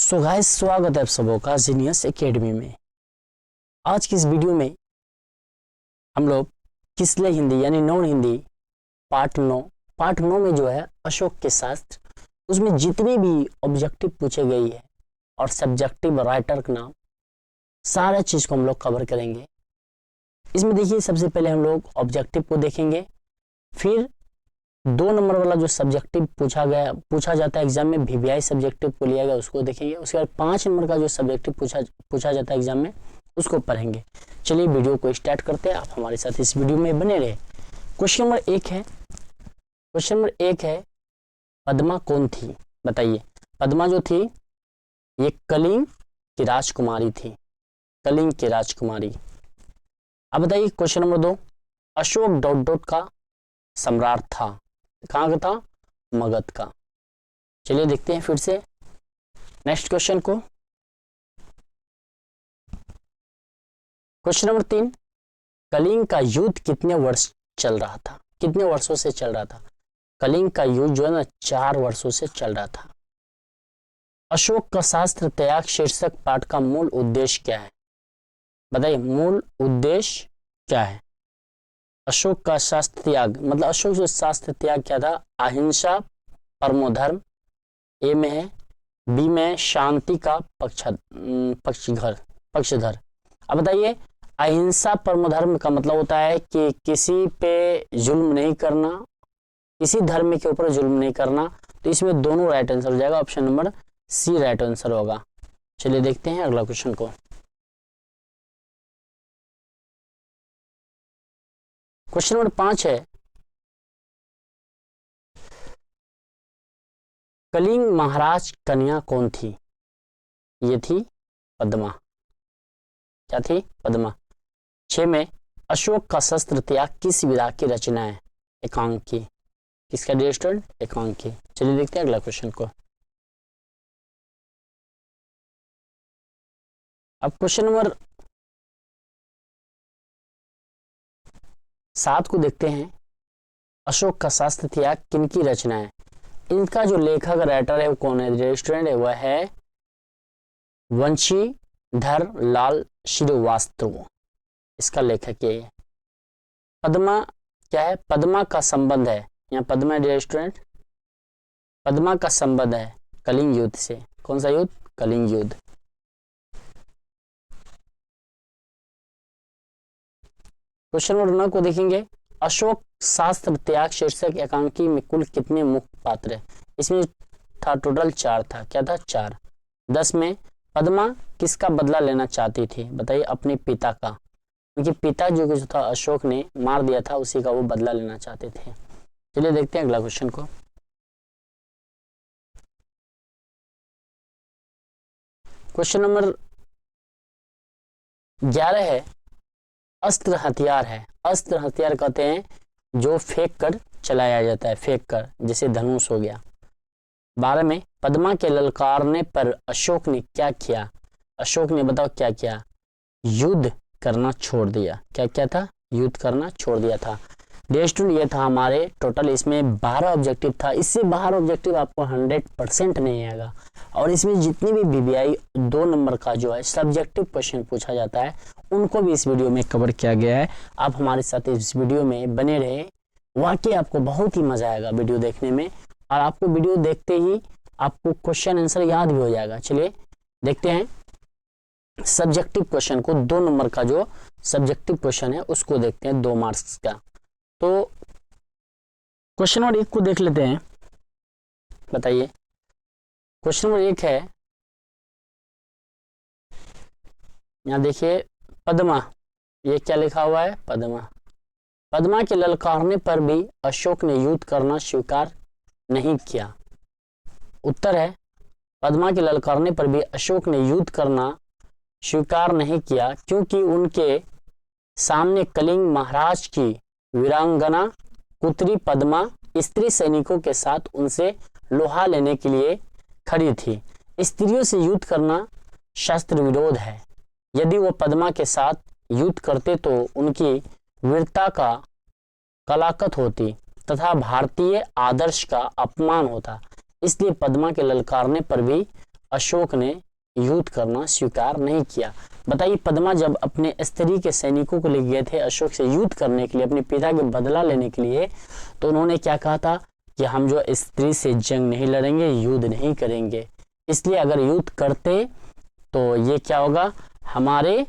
So guys, स्वागत है आप सबों का जीनियस एकेडमी में। आज की इस वीडियो में हम लोग किसले हिंदी यानी नॉन हिंदी पार्ट 9 में जो है अशोक के शास्त्र, उसमें जितने भी ऑब्जेक्टिव पूछे गई है और सब्जेक्टिव राइटर का नाम, सारा चीज को हम लोग कवर करेंगे। इसमें देखिए, सबसे पहले हम लोग ऑब्जेक्टिव को देखेंगे, फिर 2 नंबर वाला जो सब्जेक्टिव पूछा जाता है एग्जाम में, वीवीआई सब्जेक्टिव को लिया गया, उसको देखेंगे। उसके बाद 5 नंबर का जो सब्जेक्टिव पूछा जाता है एग्जाम में, उसको पढ़ेंगे। चलिए वीडियो को स्टार्ट करते हैं, आप हमारे साथ इस वीडियो में बने रहे। क्वेश्चन नंबर एक है पद्मा कौन थी? बताइए। पद्मा जो थी ये कलिंग की राजकुमारी थी, कलिंग की राजकुमारी। अब बताइए question number 2, Ashok dot dot का सम्राट था, कहाँ का था? मगध का। चलिए देखते हैं फिर से नेक्स्ट क्वेश्चन को। क्वेश्चन नंबर 3, कलिंग का युद्ध कितने वर्ष चल रहा था? कितने वर्षों से चल रहा था? कलिंग का युद्ध जो है ना 4 वर्षों से चल रहा था। अशोक का शास्त्र त्याग शीर्षक पाठ का मूल उद्देश्य क्या है? बताइए, मूल उद्देश्य क्या है? अशोक का शास्त्र त्याग मतलब अशोक जो शास्त्र त्याग क्या था? अहिंसा परमोधर्म ए में है, बी में शांति का पक्षधर। अब बताइए, अहिंसा परमोधर्म का मतलब होता है कि किसी पे जुल्म नहीं करना, किसी धर्म के ऊपर जुल्म नहीं करना। तो इसमें दोनों राइट आंसर हो जाएगा, option number C right answer होगा। चलिए देखते हैं अगला क्वेश्चन को। क्वेश्चन नंबर 5 है, कलिंग महाराज कन्या कौन थी? ये थी पद्मा। क्या थी? पद्मा। 6 में अशोक का शस्त्र त्याग किस विधा की रचना है? एकांकी। किसका डियर स्टूडेंट? एकांकी। चलिए देखते हैं अगला क्वेश्चन को। अब क्वेश्चन नंबर 7 को देखते हैं। अशोक का शास्त्र त्याग किनकी रचना है? इनका जो लेखक राइटर है वो कौन है? डियर स्टूडेंट, वह है वंशीधर लाल श्रीवास्तव, इसका लेखक ये है। पद्मा क्या है? पद्मा का संबंध है, यहाँ पद्मा डियर स्टूडेंट, पद्मा का संबंध है कलिंग युद्ध से। कौन सा युद्ध? कलिंग युद्ध। क्वेश्चन नंबर 9 को देखेंगे। अशोक शास्त्र त्याग शीर्षक एकांकी में कुल कितने मुख्य पात्र है? इसमें था टोटल 4 था। क्या था? 4। 10 में पद्मा किसका बदला लेना चाहती थी? बताइए, अपने पिता का, क्योंकि पिता जो था अशोक ने मार दिया था, उसी का वो बदला लेना चाहते थे। चलिए देखते हैं अगला क्वेश्चन को। क्वेश्चन नंबर 11 है, अस्त्र हथियार है। अस्त्र हथियार कहते हैं जो फेंक कर चलाया जाता है, फेंक कर, जैसे धनुष हो गया। 12 में पद्मा के ललकारने पर अशोक ने क्या किया? अशोक ने बताओ क्या किया? युद्ध करना छोड़ दिया। क्या क्या था? युद्ध करना छोड़ दिया था। ये था हमारे टोटल, इसमें 12 ऑब्जेक्टिव था। इससे बाहर ऑब्जेक्टिव आपको 100% नहीं आएगा। और इसमें जितनी भी वीवीआई 2 नंबर का जो है सब्जेक्टिव क्वेश्चन पूछा जाता है, उनको भी इस वीडियो में कवर किया गया है। आप हमारे साथ इस वीडियो में बने रहे, वाकई आपको बहुत ही मजा आएगा वीडियो देखने में, और आपको वीडियो देखते ही आपको क्वेश्चन आंसर याद भी हो जाएगा। चलिए देखते हैं सब्जेक्टिव क्वेश्चन को। 2 नंबर का जो सब्जेक्टिव क्वेश्चन है उसको देखते हैं, 2 मार्क्स का। तो क्वेश्चन नंबर 1 को देख लेते हैं। बताइए, क्वेश्चन नंबर 1 है, यहाँ देखिए पद्मा, ये क्या लिखा हुआ है? पद्मा। पद्मा के ललकारने पर भी अशोक ने युद्ध करना स्वीकार नहीं किया। उत्तर है, पद्मा के ललकारने पर भी अशोक ने युद्ध करना स्वीकार नहीं किया क्योंकि उनके सामने कलिंग महाराज की वीरांगना पुत्री पद्मा स्त्री सैनिकों के साथ उनसे लोहा लेने के लिए खड़ी थी। स्त्रियों से युद्ध करना शास्त्र विरोध है। यदि वो पद्मा के साथ युद्ध करते तो उनकी वीरता का कलाकत होती तथा भारतीय आदर्श का अपमान होता। इसलिए पद्मा के ललकारने पर भी अशोक ने युद्ध करना स्वीकार नहीं किया। बताइए, पद्मा जब अपने स्त्री के सैनिकों को ले गए थे अशोक से युद्ध करने के लिए, अपने पिता के बदला लेने के लिए, तो उन्होंने क्या कहा था कि हम जो स्त्री से जंग नहीं लड़ेंगे, युद्ध नहीं करेंगे। इसलिए अगर युद्ध करते तो ये क्या होगा, हमारे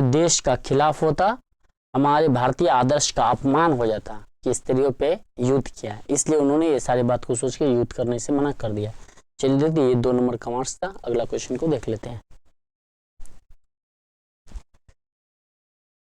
देश का खिलाफ होता, हमारे भारतीय आदर्श का अपमान हो जाता कि स्त्रियों पे युद्ध किया है। इसलिए उन्होंने ये सारी बात को सोच के युद्ध करने से मना कर दिया। चलिए देखते ये 2 नंबर का मार्क्स था। अगला क्वेश्चन को देख लेते हैं।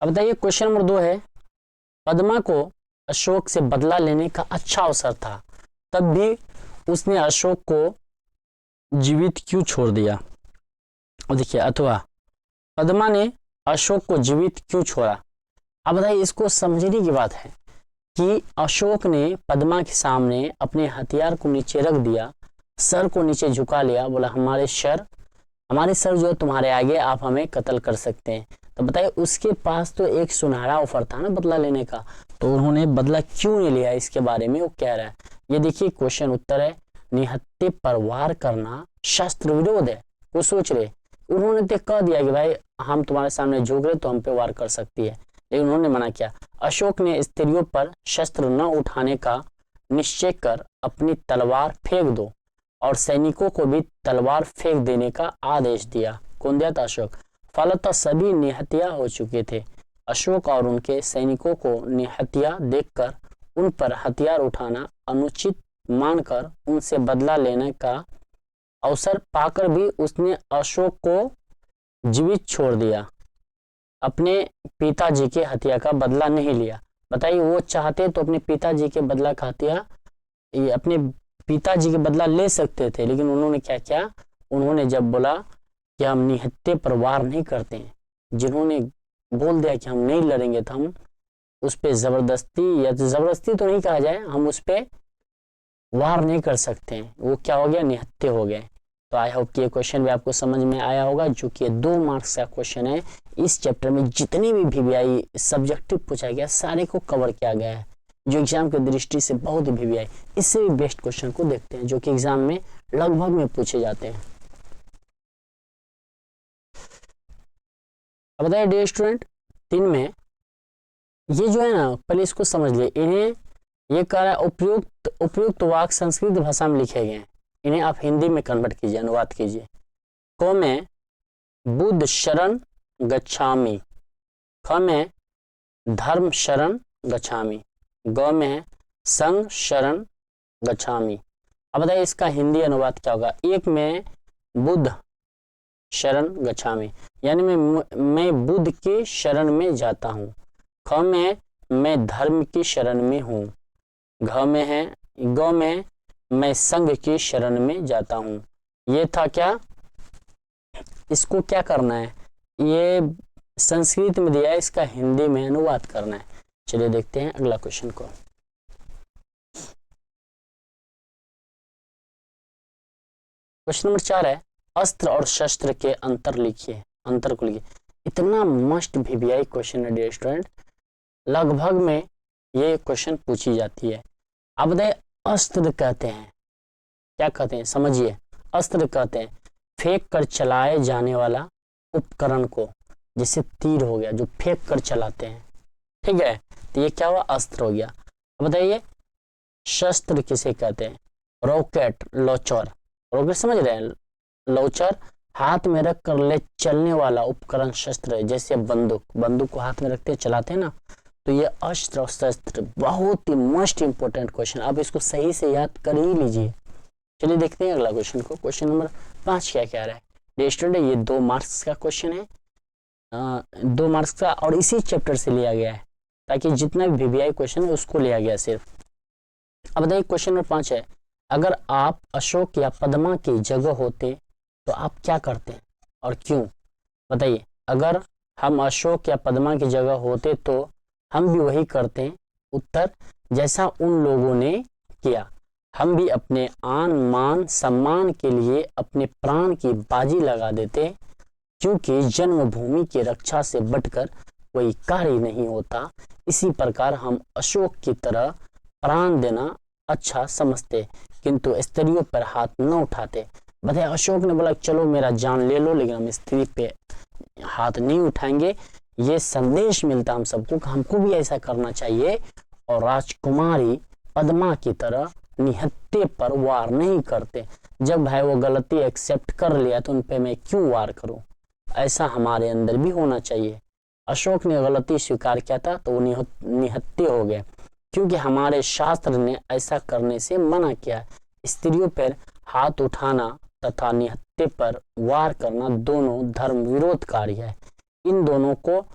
अब बताइए क्वेश्चन नंबर 2 है, पद्मा को अशोक से बदला लेने का अच्छा अवसर था, तब भी उसने अशोक को जीवित क्यों छोड़ दिया। और देखिए, अथवा पद्मा ने अशोक को जीवित क्यों छोड़ा। अब बताइए, इसको समझने की बात है कि अशोक ने पद्मा के सामने अपने हथियार को नीचे रख दिया, सर को नीचे झुका लिया, बोला हमारे सर जो तुम्हारे आगे, आप हमें कत्ल कर सकते हैं। तो बताइए, उसके पास तो एक सुनहरा ऑफर था ना बदला लेने का, तो उन्होंने बदला क्यों नहीं लिया, इसके बारे में वो कह रहा है। ये देखिए क्वेश्चन उत्तर है, निहत्थे पर वार करना शस्त्र विरोध है। वो सोच रहे, उन्होंने तो कह दिया कि भाई हम तुम्हारे सामने झुक रहे तो हम पे वार कर सकती है, लेकिन उन्होंने मना किया। अशोक ने स्त्रियों पर शस्त्र न उठाने का निश्चय कर अपनी तलवार फेंक दो और सैनिकों को भी तलवार फेंक देने का आदेश दिया। कौन दिया था? अशोक। फलतः सभी निहत्या हो चुके थे। अशोक और उनके सैनिकों को निहत्या देखकर उन पर हथियार उठाना अनुचित मानकर उनसे बदला लेने का अवसर पाकर भी उसने अशोक को जीवित छोड़ दिया, अपने पिताजी के हत्या का बदला नहीं लिया। बताइए, वो चाहते तो अपने पिताजी के बदला का हत्या, अपने पिताजी के बदला ले सकते थे, लेकिन उन्होंने क्या किया, उन्होंने जब बोला कि हम निहत्थे पर वार नहीं करते हैं, जिन्होंने बोल दिया कि हम नहीं लड़ेंगे, तो हम उस पर जबरदस्ती, या जबरदस्ती तो नहीं कहा जाए, हम उस पर वार नहीं कर सकते हैं, वो क्या हो गया, निहत्थे हो गए। तो आई होप कि ये क्वेश्चन भी आपको समझ में आया होगा, जो कि 2 मार्क्स का क्वेश्चन है। इस चैप्टर में जितने भी VVI सब्जेक्टिव पूछा गया सारे को कवर किया गया है, जो एग्जाम की दृष्टि से बहुत ही VVI, इससे भी बेस्ट क्वेश्चन को देखते हैं जो कि एग्जाम में लगभग में पूछे जाते हैं। अब बताइए डियर स्टूडेंट, 3 में ये जो है ना, पहले इसको समझ लिए। इन्हें ये कह रहा है उपयुक्त वाक्य संस्कृत भाषा में लिखे गए, इन्हें आप हिंदी में कन्वर्ट कीजिए, अनुवाद कीजिए। क में बुद्ध शरण गच्छामि, ख में धर्म शरण गच्छामि, ग में संघ शरण गच्छामि। अब बताइए इसका हिंदी अनुवाद क्या होगा। एक में बुद्ध शरण गच्छामि, यानी मैं बुद्ध के शरण में जाता हूँ। ख में मैं धर्म की शरण में हूँ। ग में मैं संघ की शरण में जाता हूँ। ये था क्या, इसको क्या करना है, ये संस्कृत में दिया है, इसका हिंदी में अनुवाद करना है। चलिए देखते हैं अगला क्वेश्चन को। क्वेश्चन नंबर 4 है, अस्त्र और शस्त्र के अंतर लिखिए, अंतर को लिखिए। इतना मस्ट VVI क्वेश्चन है डियर स्टूडेंट, लगभग में ये क्वेश्चन पूछी जाती है। अब बताइए, अस्त्र कहते हैं, क्या कहते हैं, समझिए। अस्त्र कहते हैं फेंक कर चलाए जाने वाला उपकरण को, जैसे तीर हो गया जो फेंक कर चलाते हैं, ठीक है, तो ये क्या हुआ, अस्त्र हो गया। अब बताइए शस्त्र किसे कहते हैं, रॉकेट, लॉन्चर, रॉकेट समझ रहे हैं, लॉन्चर हाथ में रख कर ले चलने वाला उपकरण शस्त्र है, जैसे बंदूक को हाथ में रखते चलाते हैं ना, तो ये अस्त्र और शस्त्र बहुत ही मोस्ट इंपोर्टेंट क्वेश्चन, आप इसको सही से याद कर ही लीजिए। चलिए देखते हैं अगला क्वेश्चन को। क्वेश्चन नंबर 5 क्या कह रहा है डियर स्टूडेंट, ये 2 मार्क्स का क्वेश्चन है, 2 मार्क्स का, और इसी चैप्टर से लिया गया है, ताकि जितना भी VVI क्वेश्चन है उसको लिया गया सिर्फ। अब बताइए क्वेश्चन नंबर 5 है, अगर आप अशोक या पद्मा की जगह होते तो आप क्या करते और क्यों। बताइए, अगर हम अशोक या पद्मा की जगह होते तो हम भी वही करते। उत्तर, जैसा उन लोगों ने किया, हम भी अपने आन मान सम्मान के लिए अपने प्राण की बाजी लगा देते, क्योंकि जन्मभूमि की रक्षा से बढ़कर कोई कार्य नहीं होता। इसी प्रकार हम अशोक की तरह प्राण देना अच्छा समझते, किंतु स्त्रियों पर हाथ न उठाते। बताइए, अशोक ने बोला चलो मेरा जान ले लो, लेकिन हम स्त्री पे हाथ नहीं उठाएंगे। ये संदेश मिलता हम सबको कि हमको भी ऐसा करना चाहिए, और राजकुमारी पद्मा की तरह निहत्थे पर वार नहीं करते। जब भाई वो गलती एक्सेप्ट कर लिया तो उन पे मैं क्यों वार करूं, ऐसा हमारे अंदर भी होना चाहिए। अशोक ने गलती स्वीकार किया था तो वो निहत्थे हो गए, क्योंकि हमारे शास्त्र ने ऐसा करने से मना किया। स्त्रियों पर हाथ उठाना तथा निहत्थे पर वार करना दोनों धर्म विरोधकारी है। इन दोनों को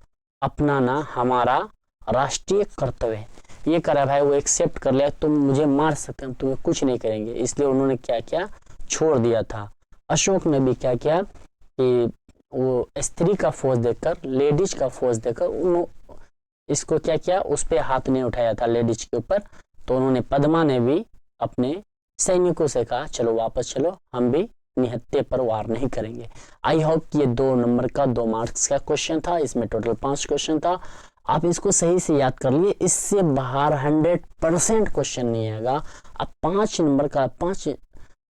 अपनाना हमारा राष्ट्रीय कर्तव्य है। ये करा भाई, वो एक्सेप्ट कर लिया, तुम मुझे मार सकते हो, तुम्हें कुछ नहीं करेंगे, इसलिए उन्होंने क्या किया, छोड़ दिया था। अशोक ने भी क्या किया कि वो स्त्री का फौज देखकर, लेडीज का फौज देखकर इसको क्या किया, उस पर हाथ नहीं उठाया था लेडीज के ऊपर। तो उन्होंने, पद्मा ने भी अपने सैनिकों से कहा चलो वापस चलो, हम भी निहत्थे पर वार नहीं करेंगे। आई होप कि ये 2 नंबर का 2 मार्क्स का क्वेश्चन था, इसमें टोटल 5 क्वेश्चन था। आप इसको सही से याद कर लिए, इससे बाहर 100% क्वेश्चन नहीं आएगा। अब 5 नंबर का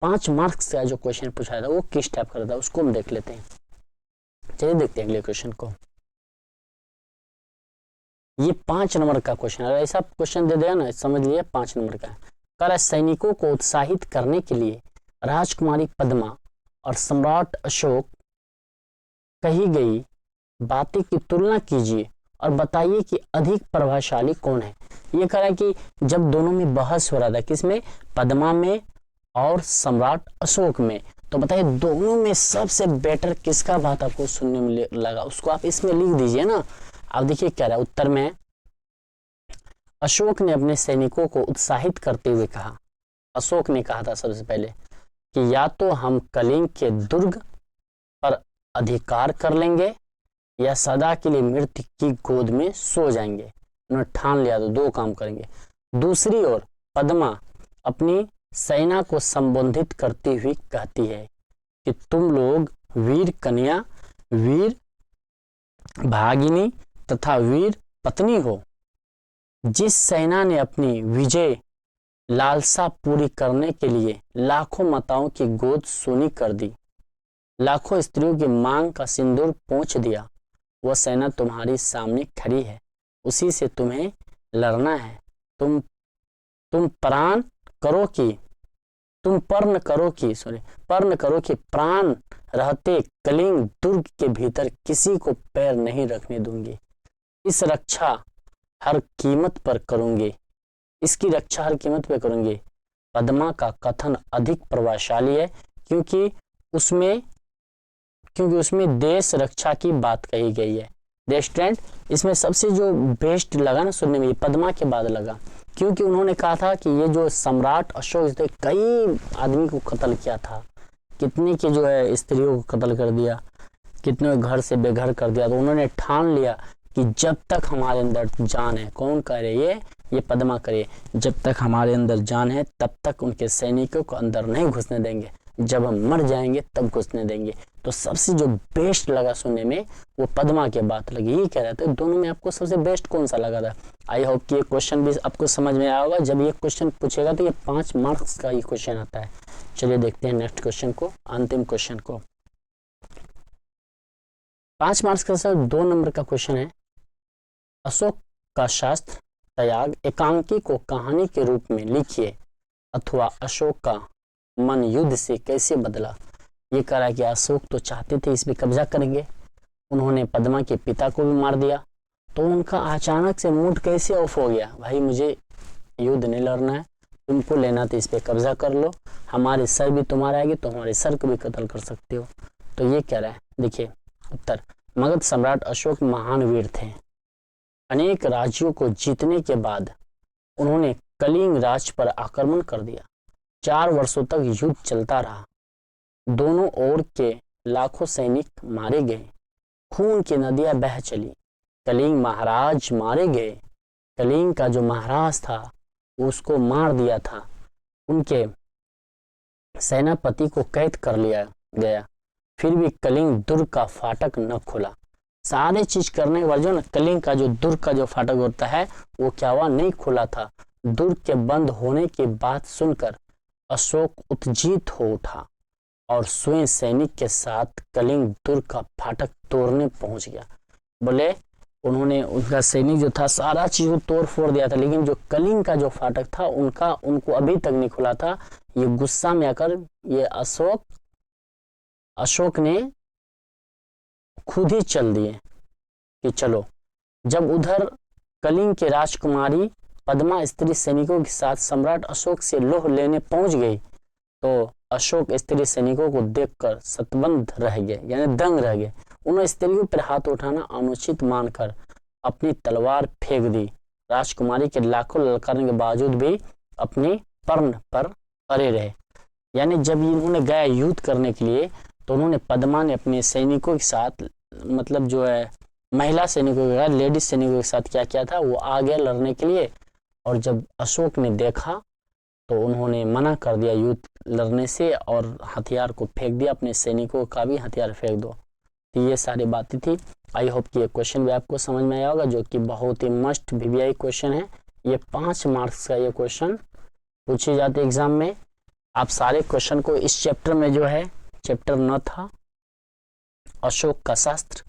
5 मार्क्स का जो क्वेश्चन पूछा था वो किस टाइप का था उसको हम देख लेते हैं। चलिए देखते हैं अगले क्वेश्चन को। ये 5 नंबर का क्वेश्चन है, ऐसा क्वेश्चन दे देगा ना, समझ लिए 5 नंबर का। कर सैनिकों को उत्साहित करने के लिए राजकुमारी पद्मा और सम्राट अशोक कही गई बातें की तुलना कीजिए और बताइए कि अधिक प्रभावशाली कौन है। ये कह रहा है कि जब दोनों में बहस हो रहा था, किसमें, पद्मा में और सम्राट अशोक में, तो बताइए दोनों में सबसे बेटर किसका बात आपको सुनने में लगा, उसको आप इसमें लिख दीजिए ना। अब देखिए क्या रहा उत्तर में, अशोक ने अपने सैनिकों को उत्साहित करते हुए कहा, अशोक ने कहा था सबसे पहले कि या तो हम कलिंग के दुर्ग पर अधिकार कर लेंगे या सदा के लिए मृत्यु की गोद में सो जाएंगे। उन्होंने ठान लिया तो 2 काम करेंगे। दूसरी ओर पद्मा अपनी सेना को संबोधित करती हुई कहती है कि तुम लोग वीर कन्या, वीर भागिनी तथा वीर पत्नी हो। जिस सेना ने अपनी विजय लालसा पूरी करने के लिए लाखों माताओं की गोद सोनी कर दी, लाखों स्त्रियों की मांग का सिंदूर पोंछ दिया, वह सेना तुम्हारी सामने खड़ी है, उसी से तुम्हें लड़ना है। तुम प्राण करो कि पर्ण करो कि प्राण रहते कलिंग दुर्ग के भीतर किसी को पैर नहीं रखने दूंगी। इसकी रक्षा हर कीमत पर करूंगी। पद्मा का कथन अधिक प्रभावशाली है क्योंकि उसमें देश रक्षा की बात कही गई है। स्टूडेंट, इसमें सबसे जो बेस्ट लगा ना सुनने में, पद्मा के बाद लगा, क्योंकि उन्होंने कहा था कि ये जो सम्राट अशोक थे, कई आदमी को कत्ल किया था, कितने की जो है स्त्रियों को कत्ल कर दिया, कितने घर से बेघर कर दिया। तो उन्होंने ठान लिया कि जब तक हमारे अंदर जान है, कौन करे ये पद्मा करे, जब तक हमारे अंदर जान है तब तक उनके सैनिकों को अंदर नहीं घुसने देंगे, जब हम मर जाएंगे तब घुसने देंगे। तो सबसे जो बेस्ट लगा सुनने में वो पद्मा की बात लगी। ये कह रहे थे दोनों में आपको सबसे बेस्ट कौन सा लगा था। आई होप कि ये क्वेश्चन भी आपको समझ में आया होगा। जब ये क्वेश्चन पूछेगा तो ये 5 मार्क्स का ये क्वेश्चन आता है। चलिए देखते हैं नेक्स्ट क्वेश्चन को, अंतिम क्वेश्चन को। 5 मार्क्स का सर 2 नंबर का क्वेश्चन है। अशोक का शास्त्र त्याग एकांकी को कहानी के रूप में लिखिए, अथवा अशोक का मन युद्ध से कैसे बदला। ये कह रहा है कि अशोक तो चाहते थे इस पे कब्जा करेंगे, उन्होंने पद्मा के पिता को भी मार दिया, तो उनका अचानक से मूड कैसे ऑफ हो गया, भाई मुझे युद्ध नहीं लड़ना है, तुमको लेना तो इस पे कब्जा कर लो, हमारे सर भी तुम्हारे आएंगे तो हमारे सर को भी कत्ल कर सकते हो। तो ये कह रहा है, देखिए उत्तर, मगध सम्राट अशोक महान वीर थे। अनेक राज्यों को जीतने के बाद उन्होंने कलिंग राज पर आक्रमण कर दिया। 4 वर्षों तक युद्ध चलता रहा, दोनों ओर के लाखों सैनिक मारे गए, खून की नदियां बह चली, कलिंग महाराज मारे गए। कलिंग का जो महाराज था उसको मार दिया था, उनके सेनापति को कैद कर लिया गया, फिर भी कलिंग दुर्ग का फाटक न खुला। सारे चीज करने के बाद जो ना कलिंग का जो दुर्ग का जो फाटक होता है वो क्या हुआ, नहीं खुला था। दुर्ग के बंद होने की बात सुनकर अशोक उत्तेजित हो उठा और स्वयं सैनिक के साथ कलिंग दुर्ग का फाटक तोड़ने पहुंच गया। बोले उन्होंने, उनका सैनिक जो था सारा चीज को तोड़ फोड़ दिया था, लेकिन जो कलिंग का जो फाटक था उनको अभी तक नहीं खुला था। ये गुस्सा में आकर ये अशोक ने खुद ही चल दिए कि चलो। जब उधर कलिंग की राजकुमारी पद्मा स्त्री सैनिकों के साथ सम्राट अशोक से लोह लेने पहुंच गई तो अशोक स्त्री सैनिकों को देखकर शतबंध रह गए, यानी दंग रह गए। उन्होंने स्त्रियों पर हाथ उठाना अनुचित मानकर अपनी तलवार फेंक दी। राजकुमारी के लाखों ललकारने के बावजूद भी अपनी पर्ण पर अड़े रहे। यानी जब इन्होंने गया युद्ध करने के लिए तो उन्होंने, पद्मा ने अपने सैनिकों के साथ, मतलब जो है महिला सैनिकों के साथ, लेडीज सैनिकों के साथ क्या किया था, वो आ गया लड़ने के लिए। और जब अशोक ने देखा तो उन्होंने मना कर दिया युद्ध लड़ने से और हथियार को फेंक दिया, अपने सैनिकों का भी हथियार फेंक दो। तो ये सारी बातें थी। आई होप कि ये क्वेश्चन भी आपको समझ में आया होगा, जो कि बहुत ही मस्ट वीवीआई क्वेश्चन है। ये 5 मार्क्स का ये क्वेश्चन पूछे जाते एग्जाम में। आप सारे क्वेश्चन को इस चैप्टर में, जो है चैप्टर 9 था अशोक का शास्त्र,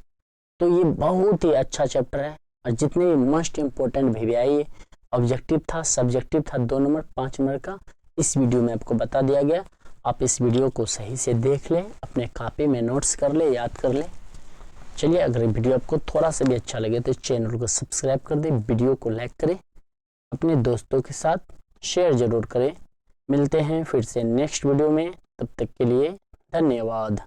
तो ये बहुत ही अच्छा चैप्टर है। और जितने भी मोस्ट इंपोर्टेंट वीवीआई ऑब्जेक्टिव था, सब्जेक्टिव था 2 नंबर 5 नंबर का, इस वीडियो में आपको बता दिया गया। आप इस वीडियो को सही से देख लें, अपने कॉपी में नोट्स कर ले, याद कर ले। चलिए, अगर वीडियो आपको थोड़ा सा भी अच्छा लगे तो चैनल को सब्सक्राइब कर दें, वीडियो को लाइक करें, अपने दोस्तों के साथ शेयर जरूर करें। मिलते हैं फिर से नेक्स्ट वीडियो में, तब तक के लिए धन्यवाद।